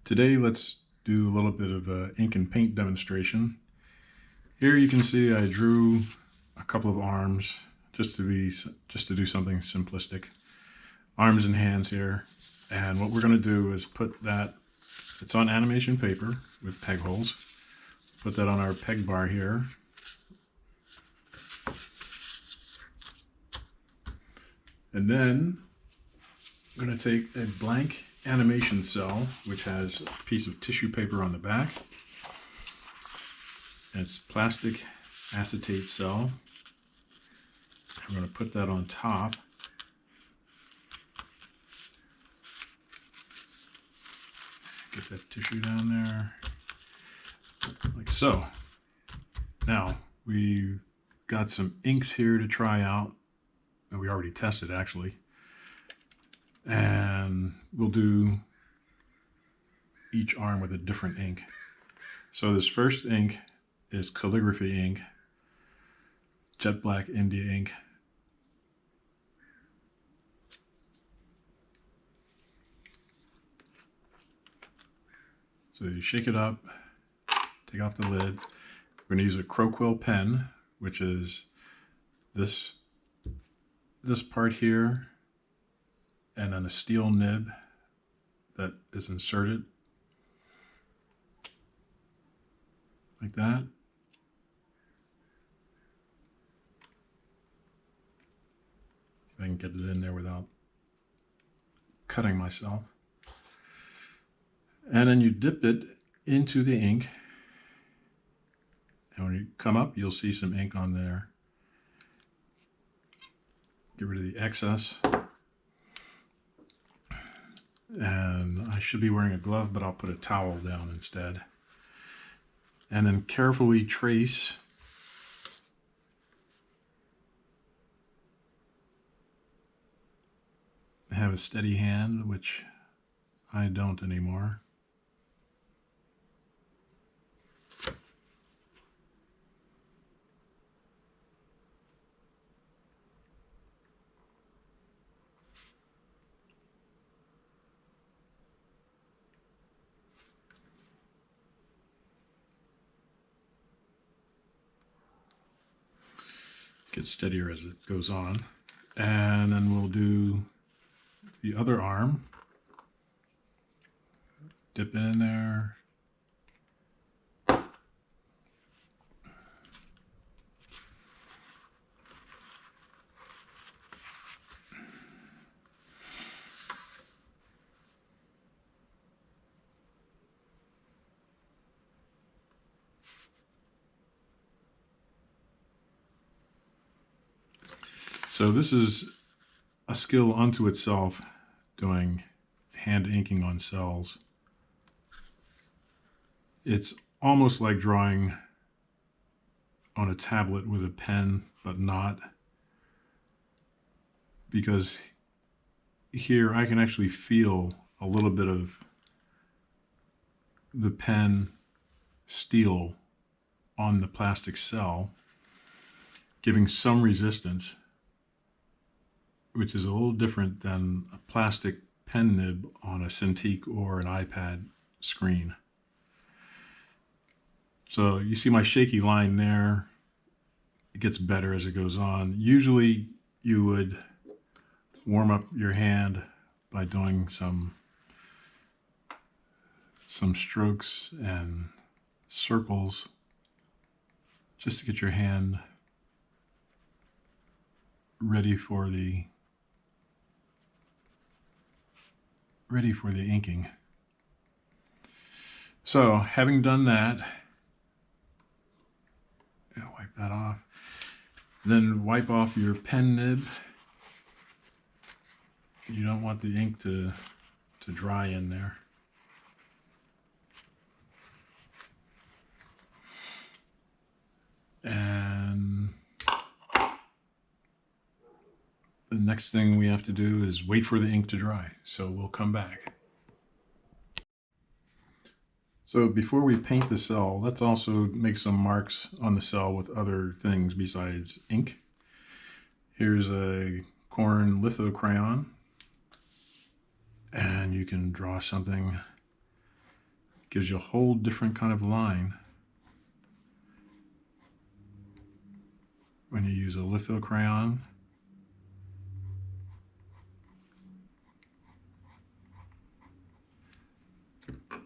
Today let's do a little bit of an ink and paint demonstration. Here you can see I drew a couple of arms just to do something simplistic. Arms and hands here. And what we're going to do is put that, it's on animation paper with peg holes. Put that on our peg bar here. And then I'm going to take a blank animation cell, which has a piece of tissue paper on the back. And it's plastic acetate cell. I'm going to put that on top. Get that tissue down there, like so. Now, we've got some inks here to try out. We already tested, actually. And we'll do each arm with a different ink. So this first ink is calligraphy ink, jet black India ink. So you shake it up, take off the lid. We're going to use a Croquill pen, which is this part here, and then a steel nib that is inserted like that. If I can get it in there without cutting myself. And then you dip it into the ink, and when you come up, you'll see some ink on there. Get rid of the excess. And I should be wearing a glove, but I'll put a towel down instead. And then carefully trace have a steady hand, which I don't anymore. Gets steadier as it goes on. And then we'll do the other arm. Dip it in there. So this is a skill unto itself, doing hand inking on cells. It's almost like drawing on a tablet with a pen, but not, because here I can actually feel a little bit of the pen steel on the plastic cell, giving some resistance, which is a little different than a plastic pen nib on a Cintiq or an iPad screen. So you see my shaky line there. It gets better as it goes on. Usually you would warm up your hand by doing some strokes and circles just to get your hand ready for the inking. So having done that, wipe that off. Then wipe off your pen nib. You don't want the ink to dry in there. And the next thing we have to do is wait for the ink to dry. So we'll come back. So before we paint the cell, let's also make some marks on the cell with other things besides ink. Here's a corn litho crayon, and you can draw something Gives you a whole different kind of line when you use a litho crayon.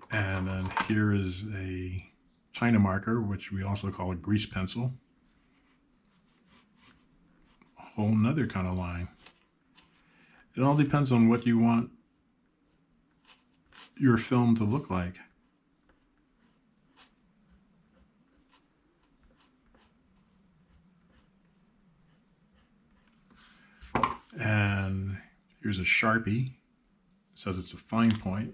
And then here is a China marker, which we also call a grease pencil. A whole nother kind of line. It all depends on what you want your film to look like. And here's a Sharpie. It says it's a fine point.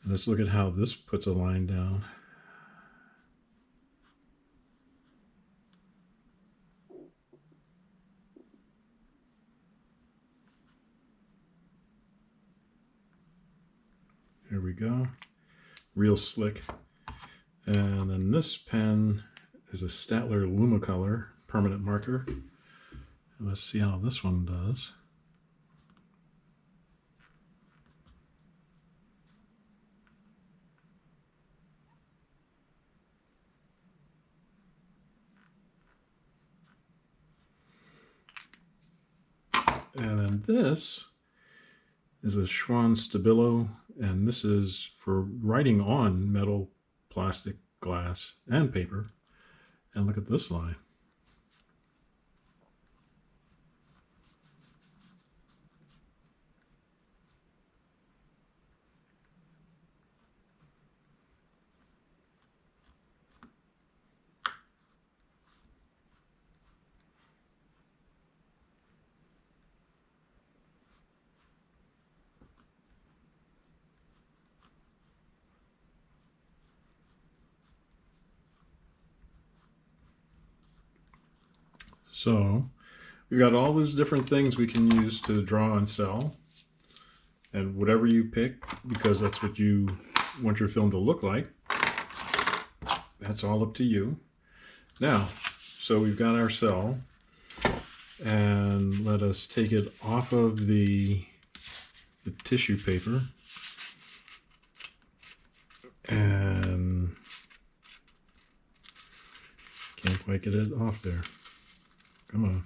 Let's look at how this puts a line down. There we go. Real slick. And then this pen is a Statler Lumicolor permanent marker. And let's see how this one does. And then this is a Schwann Stabilo, and this is for writing on metal, plastic, glass, and paper. And look at this line. So we've got all those different things we can use to draw and sell, and whatever you pick, because that's what you want your film to look like, that's all up to you. Now, so we've got our cell, and let us take it off of the tissue paper, and can't quite get it off there. Come on.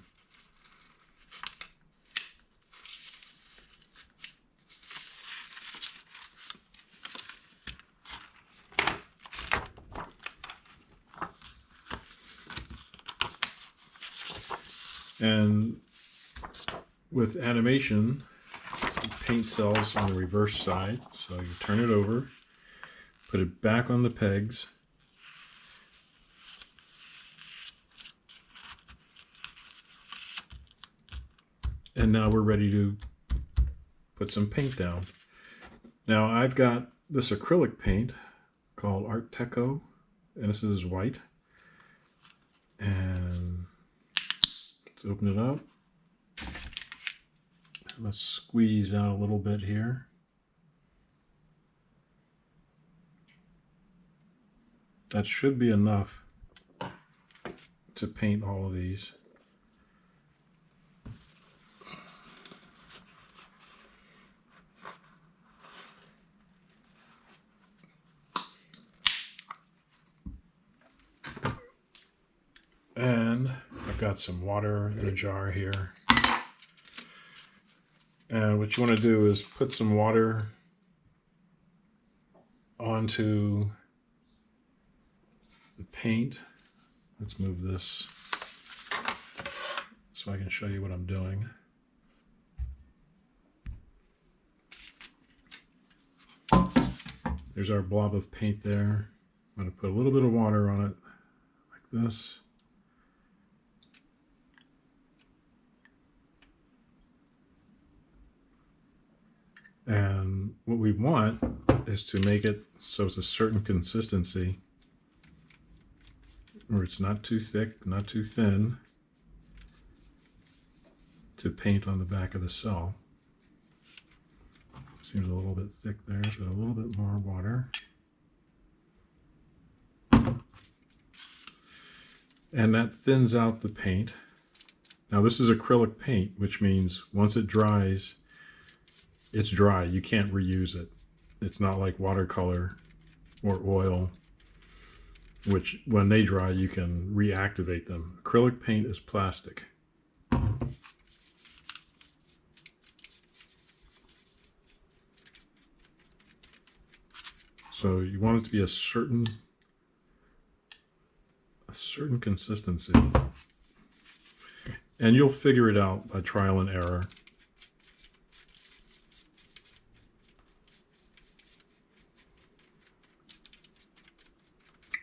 And with animation, paint cells on the reverse side. So you turn it over, put it back on the pegs, and now we're ready to put some paint down. Now I've got this acrylic paint called Art Deco, and this is white. And let's open it up. Let's squeeze out a little bit here. That should be enough to paint all of these. And I've got some water in a jar here. And what you want to do is put some water onto the paint. Let's move this so I can show you what I'm doing. There's our blob of paint there. I'm going to put a little bit of water on it, like this. And what we want is to make it so it's a certain consistency, where it's not too thick, not too thin, to paint on the back of the cell. Seems a little bit thick there, so a little bit more water. And that thins out the paint. Now this is acrylic paint, which means once it dries, it's dry. You can't reuse it. It's not like watercolor or oil, which when they dry, you can reactivate them. Acrylic paint is plastic. So you want it to be a certain consistency. And you'll figure it out by trial and error.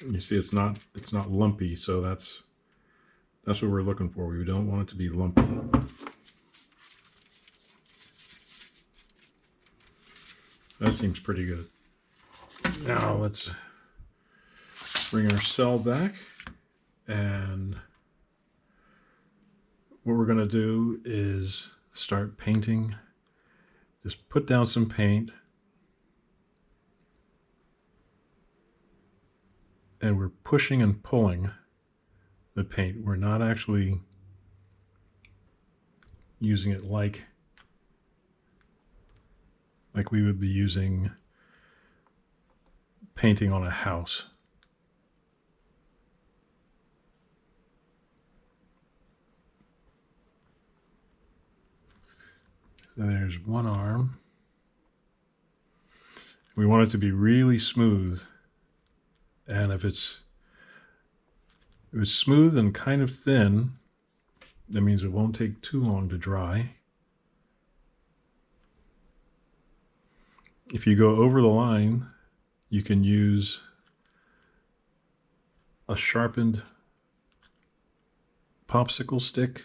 You see it's not lumpy, so that's what we're looking for. We don't want it to be lumpy. That seems pretty good. Now let's bring our cell back, and what we're going to do is start painting. Just put down some paint, and we're pushing and pulling the paint. We're not actually using it like we would be using painting on a house. So there's one arm. We want it to be really smooth, and if it's smooth and kind of thin, that means it won't take too long to dry. If you go over the line, you can use a sharpened popsicle stick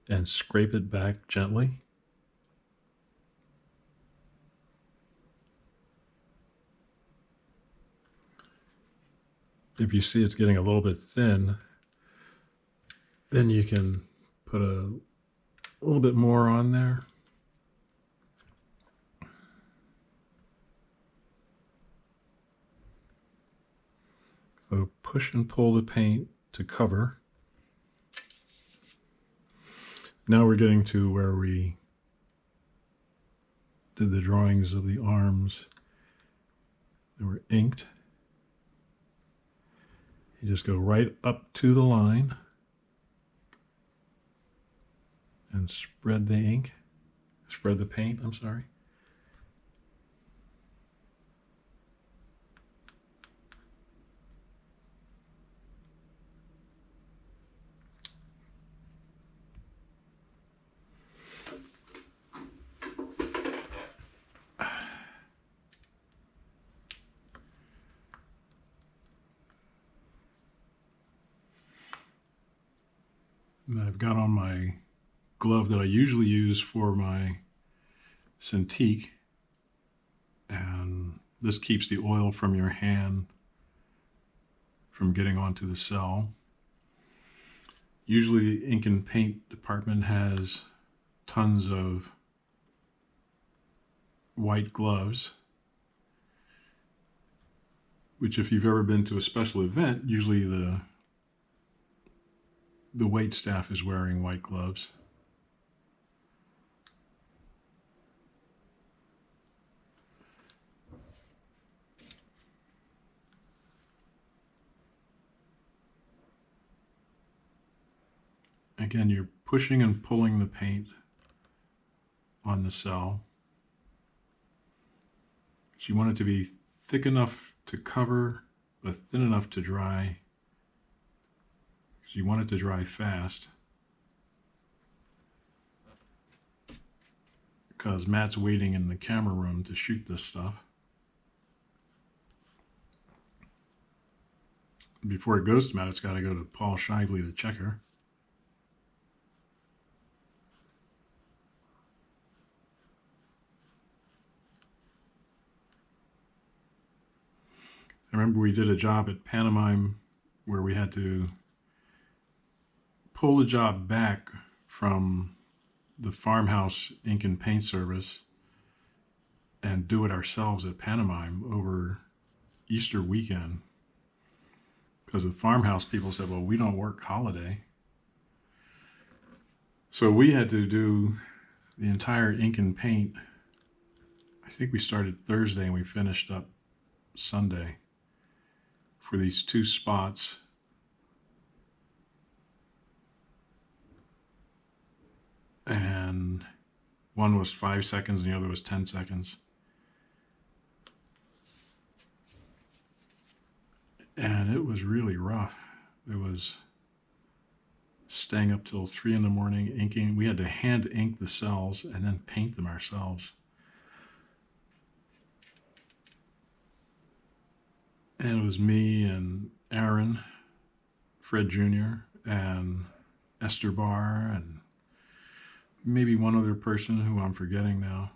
and scrape it back gently. If you see it's getting a little bit thin, then you can put a little bit more on there. So push and pull the paint to cover. Now we're getting to where we did the drawings of the arms that were inked. You just go right up to the line and spread the ink, spread the paint, I'm sorry. And I've got on my glove that I usually use for my Cintiq, and this keeps the oil from your hand from getting onto the cell. Usually the ink and paint department has tons of white gloves, which if you've ever been to a special event, usually the wait staff is wearing white gloves. Again, you're pushing and pulling the paint on the cell. So you want it to be thick enough to cover, but thin enough to dry. Because you want it to dry fast. Because Matt's waiting in the camera room to shoot this stuff. Before it goes to Matt, it's got to go to Paul Shively, the checker. I remember we did a job at Pantomime where we had to pull the job back from the farmhouse ink and paint service and do it ourselves at Pantomime over Easter weekend. Because the farmhouse people said, well, we don't work holiday. So we had to do the entire ink and paint. I think we started Thursday and we finished up Sunday for these 2 spots. And one was 5 seconds and the other was 10 seconds. And it was really rough. It was staying up till 3 in the morning inking. We had to hand ink the cells and then paint them ourselves. And it was me and Aaron, Fred Jr., and Esther Barr, and maybe one other person who I'm forgetting now.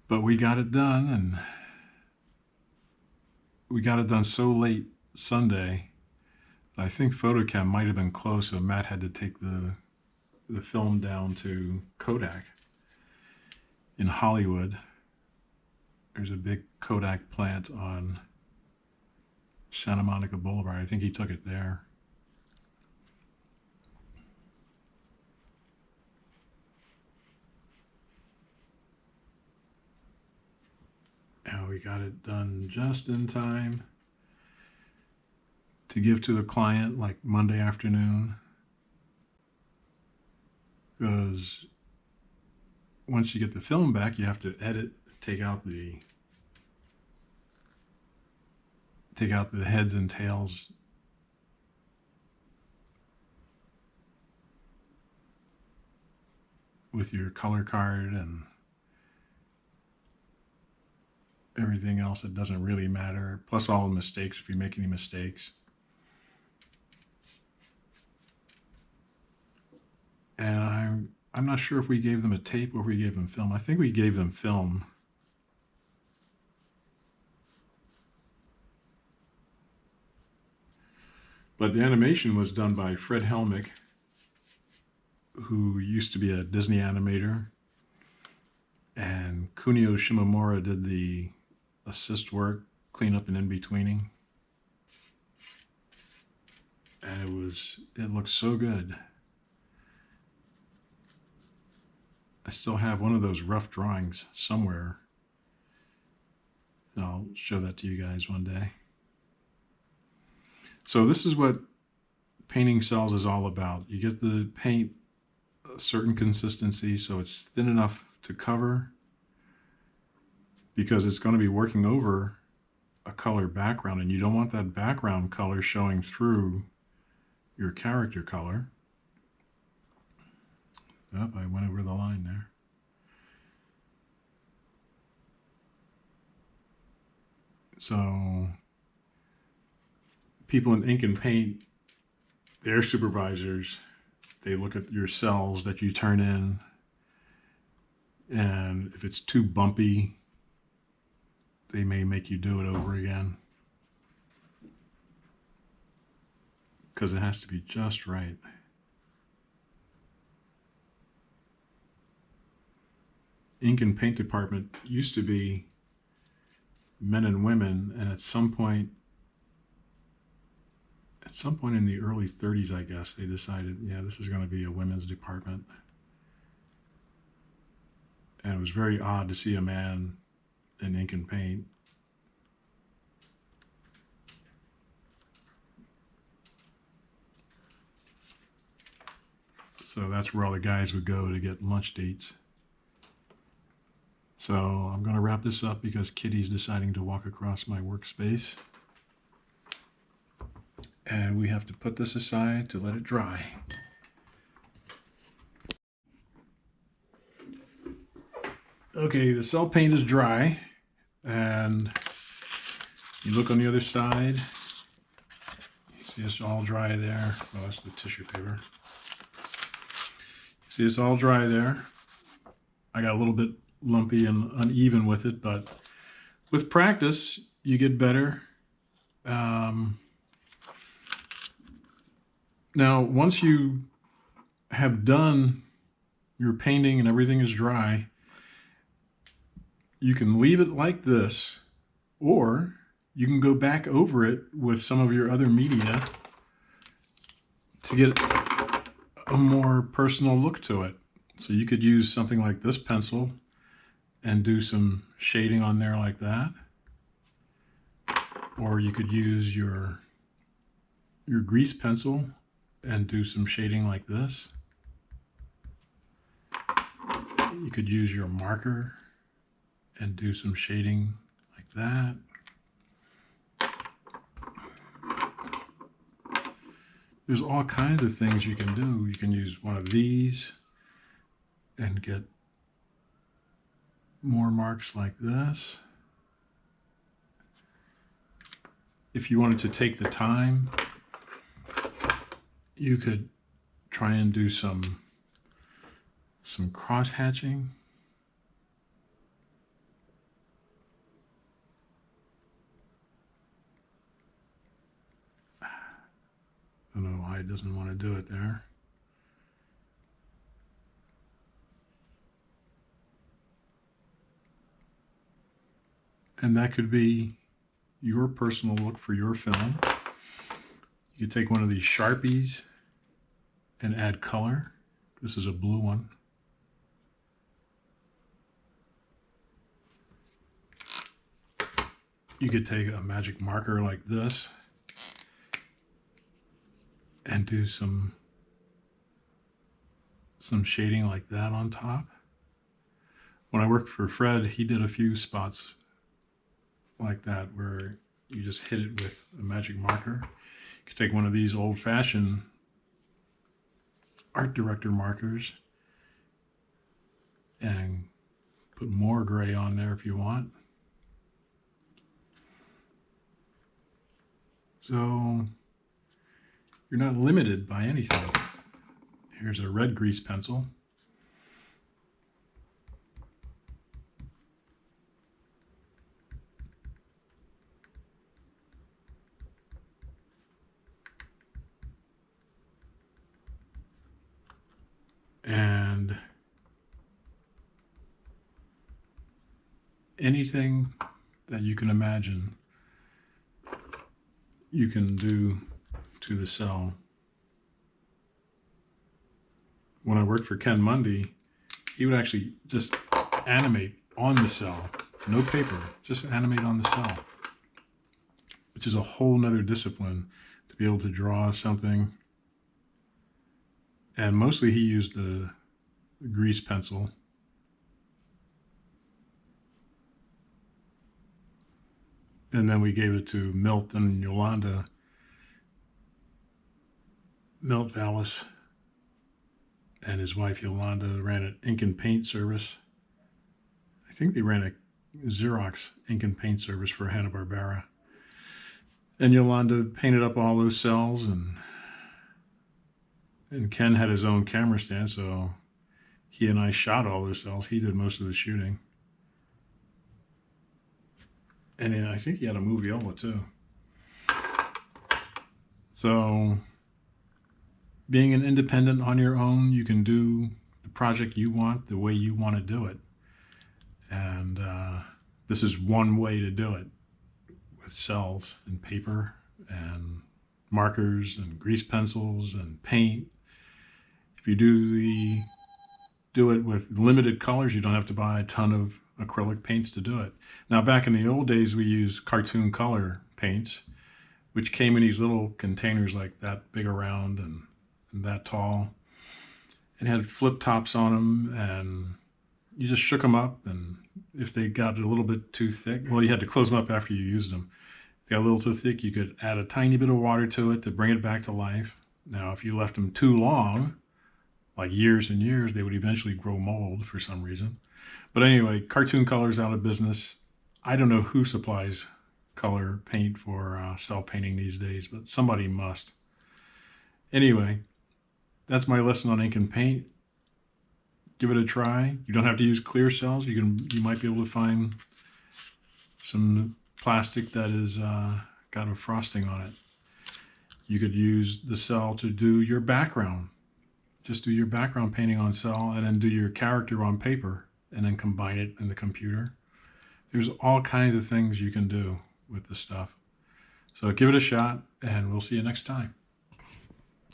But we got it done, and we got it done so late Sunday. I think Photochem might have been closed, so Matt had to take the film down to Kodak in Hollywood. There's a big Kodak plant on Santa Monica Boulevard. I think he took it there. And we got it done just in time to give to the client like Monday afternoon. Because once you get the film back, you have to edit, take out the heads and tails with your color card and everything else that doesn't really matter, plus all the mistakes if you make any mistakes. And I'm not sure if we gave them a tape or if we gave them film. I think we gave them film. But the animation was done by Fred Helmick, who used to be a Disney animator. And Kunio Shimomura did the assist work, cleanup and in-betweening. And it looked so good. I still have one of those rough drawings somewhere. And I'll show that to you guys one day. So this is what painting cells is all about. You get the paint a certain consistency so it's thin enough to cover, because it's going to be working over a color background and you don't want that background color showing through your character color. Oh, I went over the line there. So people in ink and paint, their supervisors, they look at your cells that you turn in, and if it's too bumpy, they may make you do it over again, because it has to be just right. Ink and paint department used to be men and women, and at some point in the early 30s, I guess, they decided, yeah, this is going to be a women's department. And it was very odd to see a man in ink and paint. So that's where all the guys would go to get lunch dates. So I'm going to wrap this up because Kitty's deciding to walk across my workspace. And we have to put this aside to let it dry. Okay, the cell paint is dry, and you look on the other side, you see it's all dry there. Oh, that's the tissue paper. See, it's all dry there. I got a little bit lumpy and uneven with it, but with practice, you get better. Now, once you have done your painting and everything is dry, you can leave it like this, or you can go back over it with some of your other media to get a more personal look to it. So you could use something like this pencil and do some shading on there like that. Or you could use your grease pencil and do some shading like this. You could use your marker and do some shading like that. There's all kinds of things you can do. You can use one of these and get more marks like this. If you wanted to take the time, you could try and do some cross hatching. I don't know why it doesn't want to do it there. And that could be your personal look for your film. You could take one of these Sharpies and add color. This is a blue one. You could take a magic marker like this and do some shading like that on top. When I worked for Fred, he did a few spots like that where you just hit it with a magic marker. You could take one of these old-fashioned art director markers and put more gray on there if you want. So you're not limited by anything. Here's a red grease pencil. And anything that you can imagine, you can do to the cell. When I worked for Ken Mundy, he would actually just animate on the cell, no paper, just animate on the cell, which is a whole nother discipline to be able to draw something. And mostly he used the grease pencil. And then we gave it to Milt and Yolanda. Milt Vallis and his wife Yolanda ran an ink and paint service. I think they ran a Xerox ink and paint service for Hanna-Barbera. And Yolanda painted up all those cells, and Ken had his own camera stand, so he and I shot all those cells. He did most of the shooting. And I think he had a moviola too. So being an independent on your own, you can do the project you want the way you want to do it. And this is one way to do it, with cells and paper and markers and grease pencils and paint. If you do it with limited colors, you don't have to buy a ton of acrylic paints to do it. Now, back in the old days, we used cartoon color paints, which came in these little containers like that big around and that tall, and had flip tops on them, and you just shook them up, and if they got a little bit too thick, well, you had to close them up after you used them. If they got a little too thick, you could add a tiny bit of water to it to bring it back to life. Now, if you left them too long, like years and years, they would eventually grow mold for some reason. But anyway, cartoon color's out of business. I don't know who supplies color paint for cell painting these days, but somebody must. Anyway, that's my lesson on ink and paint. Give it a try. You don't have to use clear cells. You might be able to find some plastic that is got a frosting on it. You could use the cell to do your background. Just do your background painting on cell, and then do your character on paper, and then combine it in the computer. There's all kinds of things you can do with this stuff. So give it a shot, and we'll see you next time.